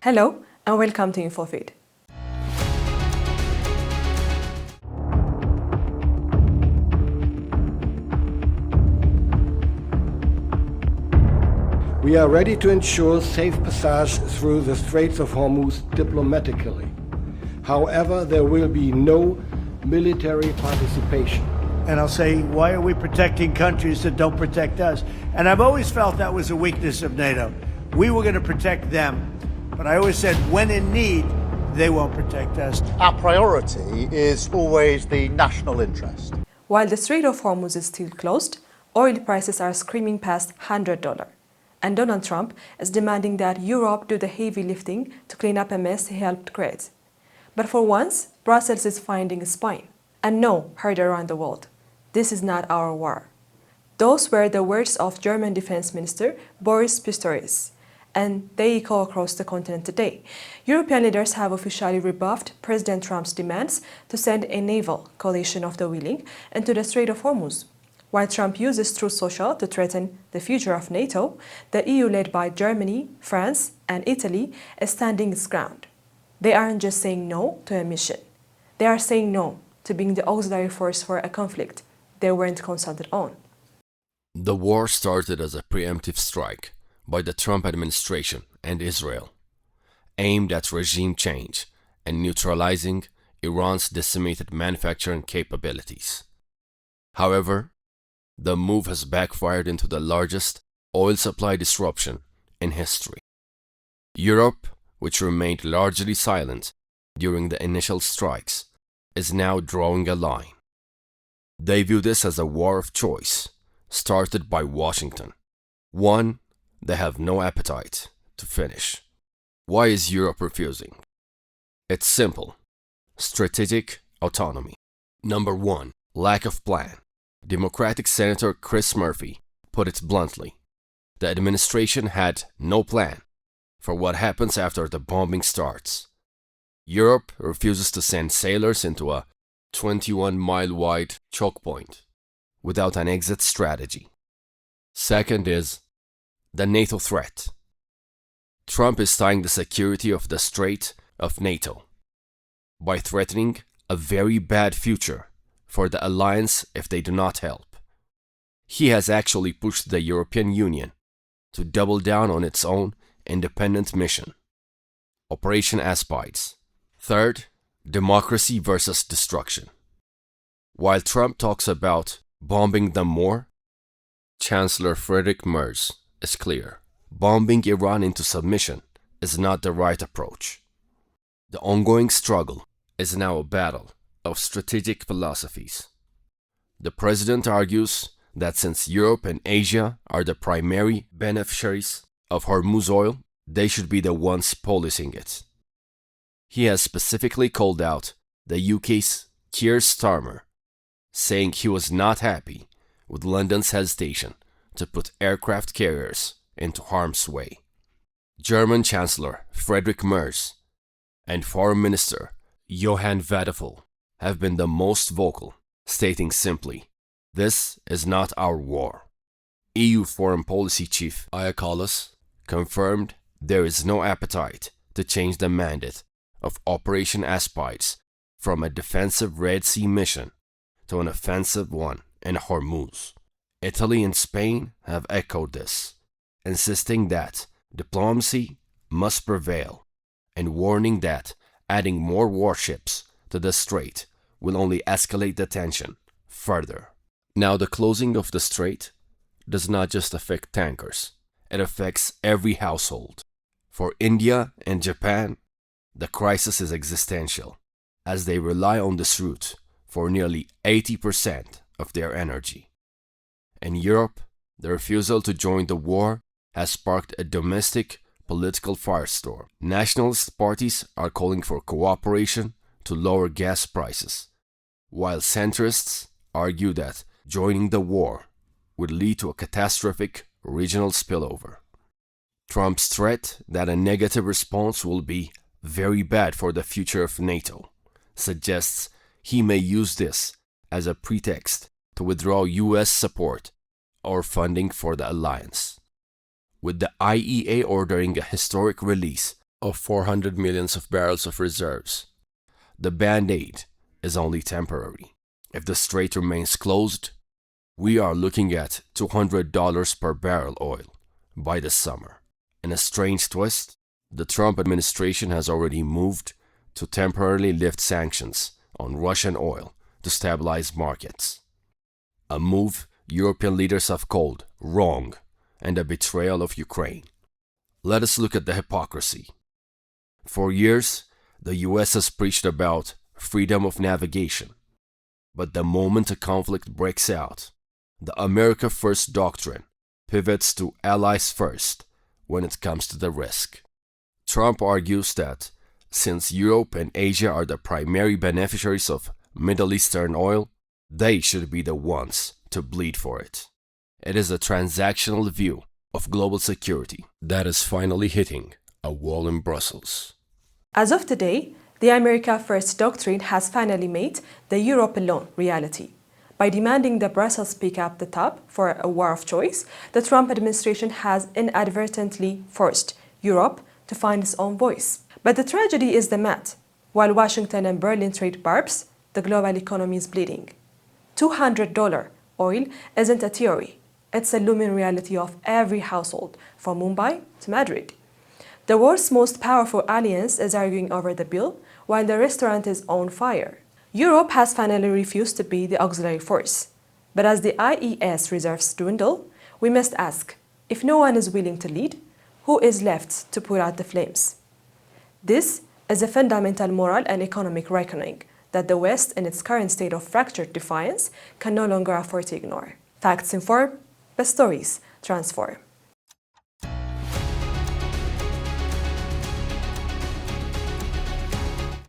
Hello and welcome to InfoFeed. We are ready to ensure safe passage through the Strait of Hormuz diplomatically. However, there will be no military participation. And I'll say, why are we protecting countries that don't protect us? And I've always felt that was a weakness of NATO. We were going to protect them, but I always said, when in need, they won't protect us. Our priority is always the national interest. While the Strait of Hormuz is still closed, oil prices are screaming past $100. And Donald Trump is demanding that Europe do the heavy lifting to clean up a mess he helped create. But for once, Brussels is finding a spine. And no, heard around the world, this is not our war. Those were the words of German Defense Minister Boris Pistorius, and they echo across the continent today. European leaders have officially rebuffed President Trump's demands to send a naval coalition of the willing into the Strait of Hormuz. While Trump uses Truth Social to threaten the future of NATO, the EU, led by Germany, France, and Italy, is standing its ground. They aren't just saying no to a mission. They are saying no to being the auxiliary force for a conflict they weren't consulted on. The war started as a preemptive strike by the Trump administration and Israel, aimed at regime change and neutralizing Iran's decimated manufacturing capabilities. However, the move has backfired into the largest oil supply disruption in history. Europe, which remained largely silent during the initial strikes, is now drawing a line. They view this as a war of choice, started by Washington, one they have no appetite to finish. Why is Europe refusing? It's simple: strategic autonomy. Number one, lack of plan. Democratic Senator Chris Murphy put it bluntly. The administration had no plan for what happens after the bombing starts. Europe refuses to send sailors into a 21-mile-wide choke point without an exit strategy. Second is the NATO threat. Trump is tying the security of the Strait of NATO by threatening a very bad future for the alliance if they do not help. He has actually pushed the European Union to double down on its own independent mission, Operation Aspides. Third, democracy versus destruction. While Trump talks about bombing them more, Chancellor Friedrich Merz is clear: bombing Iran into submission is not the right approach. The ongoing struggle is now a battle of strategic philosophies. The president argues that since Europe and Asia are the primary beneficiaries of Hormuz oil, they should be the ones policing it. He has specifically called out the UK's Keir Starmer, saying he was not happy with London's hesitation to put aircraft carriers into harm's way. German Chancellor Friedrich Merz and Foreign Minister Johann Vadeful have been the most vocal, stating simply, "This is not our war." EU Foreign Policy Chief Kaja Kallas confirmed there is no appetite to change the mandate of Operation Aspides from a defensive Red Sea mission to an offensive one in Hormuz. Italy and Spain have echoed this, insisting that diplomacy must prevail and warning that adding more warships to the strait will only escalate the tension further. Now, the closing of the strait does not just affect tankers, it affects every household. For India and Japan, the crisis is existential, as they rely on this route for nearly 80% of their energy. In Europe, the refusal to join the war has sparked a domestic political firestorm. Nationalist parties are calling for cooperation to lower gas prices, while centrists argue that joining the war would lead to a catastrophic regional spillover. Trump's threat that a negative response will be very bad for the future of NATO suggests he may use this as a pretext to withdraw US support or funding for the alliance. With the IEA ordering a historic release of 400 million barrels of reserves. The band-aid is only temporary. If the strait remains closed, we are looking at $200 per barrel oil by the summer. In a strange twist, the Trump administration has already moved to temporarily lift sanctions on Russian oil to stabilize markets. A move European leaders have called wrong and a betrayal of Ukraine. Let us look at the hypocrisy. For years, the US has preached about freedom of navigation. But the moment a conflict breaks out, the America First doctrine pivots to allies first when it comes to the risk. Trump argues that since Europe and Asia are the primary beneficiaries of Middle Eastern oil, they should be the ones to bleed for it. It is a transactional view of global security that is finally hitting a wall in Brussels. As of today, the America First doctrine has finally made the Europe alone reality. By demanding that Brussels speak up the top for a war of choice, the Trump administration has inadvertently forced Europe to find its own voice. But the tragedy is the math. While Washington and Berlin trade barbs, the global economy is bleeding. $200 oil isn't a theory. It's a looming reality of every household, from Mumbai to Madrid. The world's most powerful alliance is arguing over the bill, while the restaurant is on fire. Europe has finally refused to be the auxiliary force. But as the IES reserves dwindle, we must ask, if no one is willing to lead, who is left to put out the flames? This is a fundamental moral and economic reckoning that the West, in its current state of fractured defiance, can no longer afford to ignore. Facts inform, but stories transform.